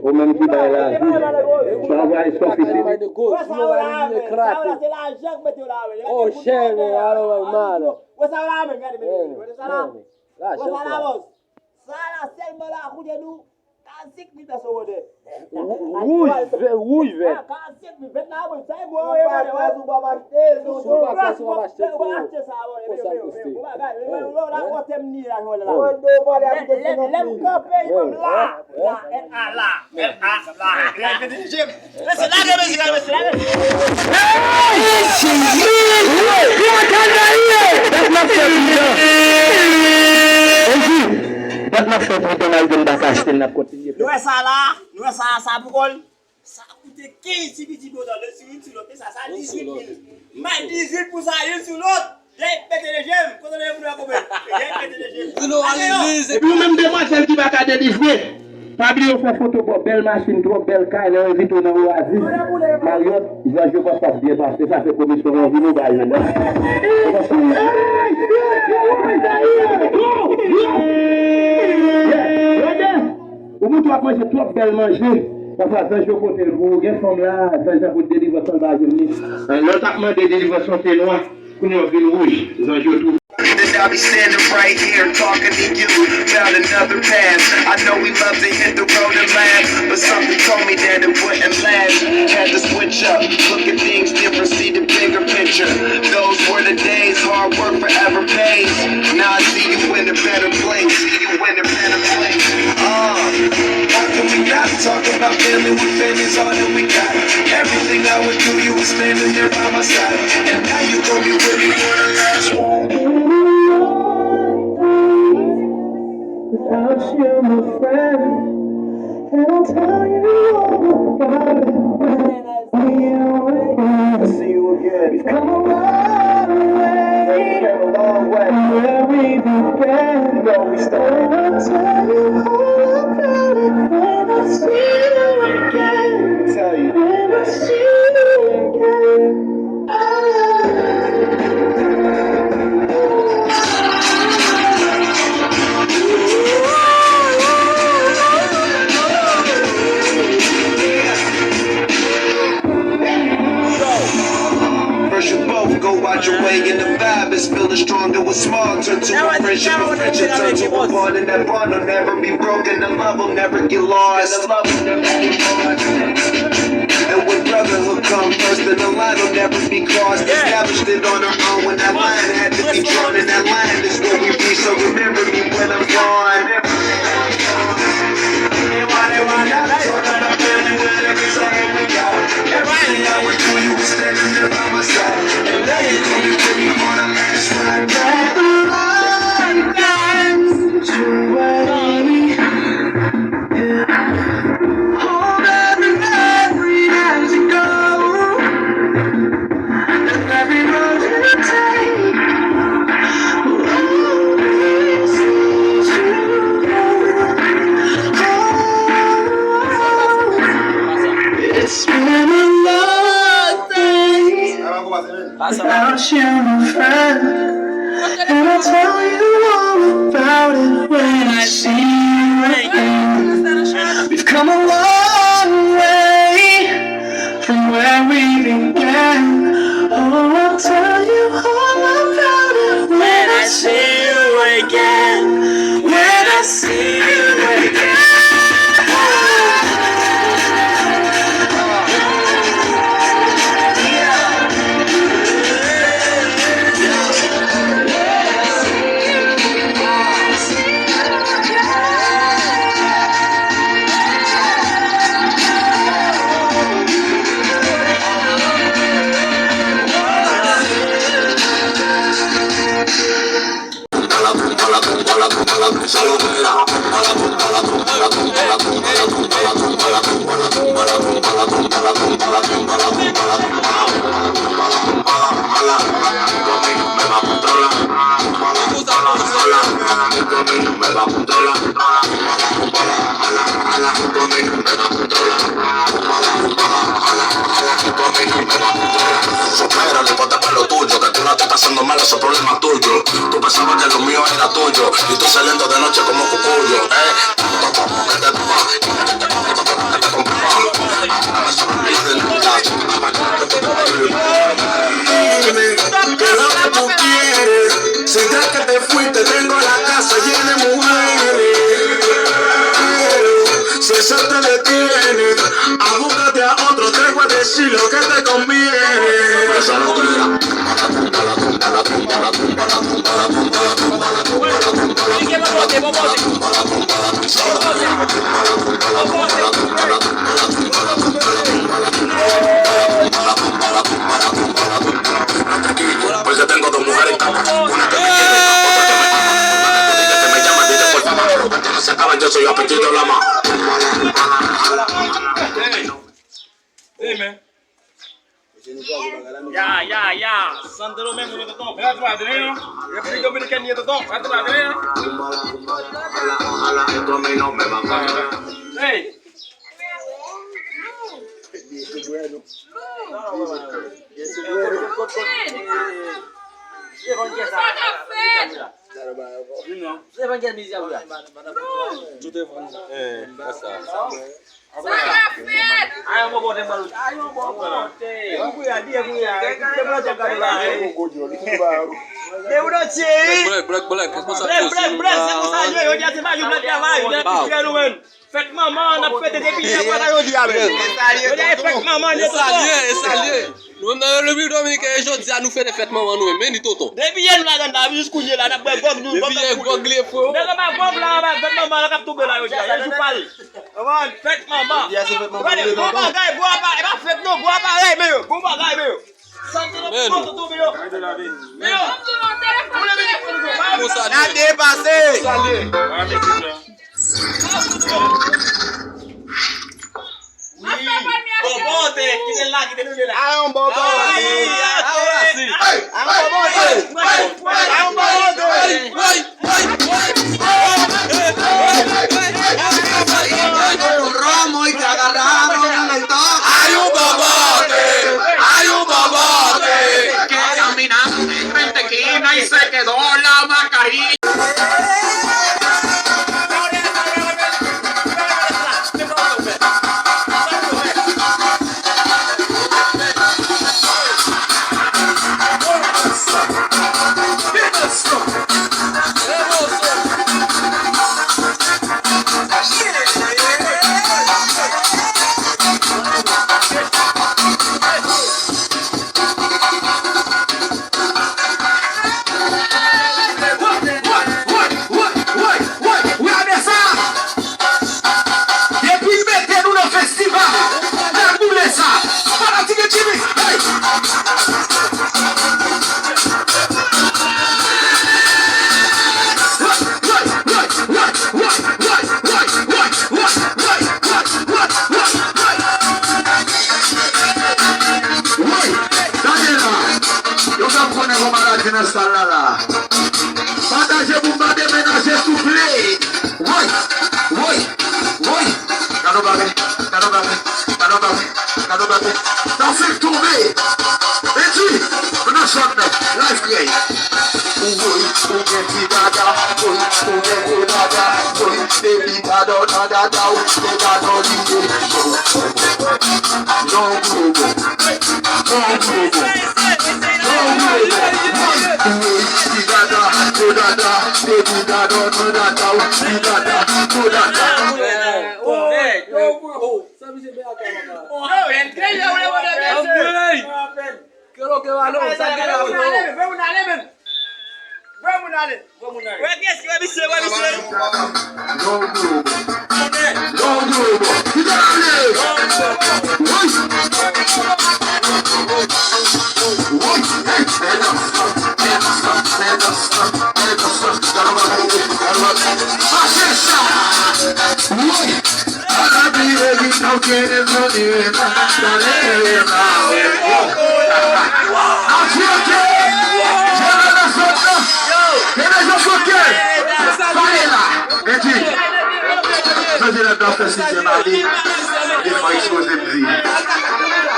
Au même qui va la vie, tu vas voir les sophistiqués. Oh, cher, alors, mal. Rouge, vert. Nous ça là, nous ça pour ça coûte 15 petits $, ça 18 000. Mais 18 pour ça, une sur l'autre. J'ai pété les gemmes, quand on est venu à combien? J'ai pété les gemmes. Et puis même demoiselle qui va garder Disney. Pas oublier faire photo pour belle machine, trop belle caille, là, invite dans l'oasis. Mariotte, il va jouer pas bien parce que ça fait commission en vie, nous va y Ou vous doit manger trop belle manger. Parce que je côté le goût, il y a femme là, ça pour délivrer son bagage. L'autre a demandé délivrer son thé noir, pour nous ville rouge. Ils ont joué tout. Then I'll be standing right here talking to you about another path. I know we love to hit the road and laugh, but something told me that it wouldn't last. Had to switch up, look at things different, see the bigger picture. Those were the days, hard work forever pays. Now I see you in a better place, see you in a better place. How can we not talk about family when family's all that we got? Everything I would do, you were standing there by my side, and now you gon' be with me for the last one. Without you, my friend, and I'll tell you all about it when I see you again. We've come a long way, from where we began. You know we started. I'll tell you all about it when I see you again. Tell you when I see you again. Your way in the vibe is feeling stronger with small turn to a friendship turn to a bond, and that bond will never be broken, the love will never get lost, the love will never get lost. And when brotherhood comes first, then the line will never be crossed. Established it on our own when that line had to be drawn, and that line is where we be, so remember me when I'm gone. Everything I would do, you were standing there by my side. And now you're gonna be with me on the last ride. Let the light dance to me. Hold every as you go, and every road you take will always lead you home. It's been a long day without you, my friend, and I'll tell you all about it when I see you again. We've come a long way from where we began. Oh, I'll tell you all about it when I see you again. When I see you again. Supéralo y ponte por lo tuyo, que tú no estás pasando mal, esos problemas tuyos. Tú pensabas que lo mío era tuyo y tú saliendo de noche como cucuyo, ¿Qué es lo que tú quieres? Si ya que te fuiste tengo la casa llena de mujeres. Si eso te detiene, abúscate a otro, te voy a decir lo que te conviene. Porque tengo dos mujeres, una que me quiere, otra que me llama, dile por favor, no se acaba, yo soy apetito la más. Dime. Ya. Sendomeng ni toutan. Mira tu padrino. República Dominicana ni toutan. Mira tu padrino. Esto a mí no me va a pagar. Hey. Faites maman, on a fait des billets pour la diable. Faites maman, les Salye. Nous dans le but dominicain aujourd'hui nous fait des fêtes maman nous mais ni toto. des billets nous la donne jusqu'au là, on a gog nous. Des billets goglé faux. Mais ma gog là, faites maman, la cap tomber là aujourd'hui. Je parle. Maman, faites maman. Allez, bon bagaille, bois pas, et pas faites non, bois pareil mais bon bagaille mais. Santé le monde tomber là. Mais on a dépassé. Salye. Bobote, qui est là, qui est là. Ah, un bobo. Romo y te agarraron en el toque. Hay un bobote que caminando en Pentequina y se quedó la mascarilla.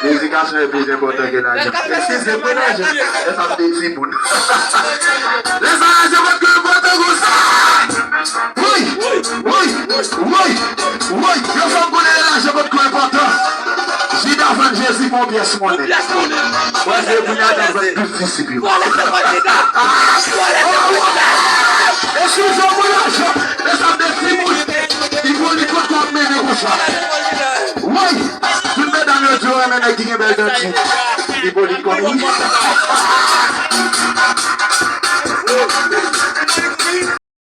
L'éducation est plus importante que l'argent. C'est bon l'argent. Ça me dit bon. Les argent votre que votre gosse. Oui. Je veux connaître l'argent votre que important. J'ai d'avant Jésus mon pièce monnaie. Moi je vous n'ai pas de discipline. Et si vous avez l'argent, les hommes de Simon, ils vont les compter mener comme ça. Oui. Tout le monde dans le jour, il y a une belle dentine. Il faut dire comme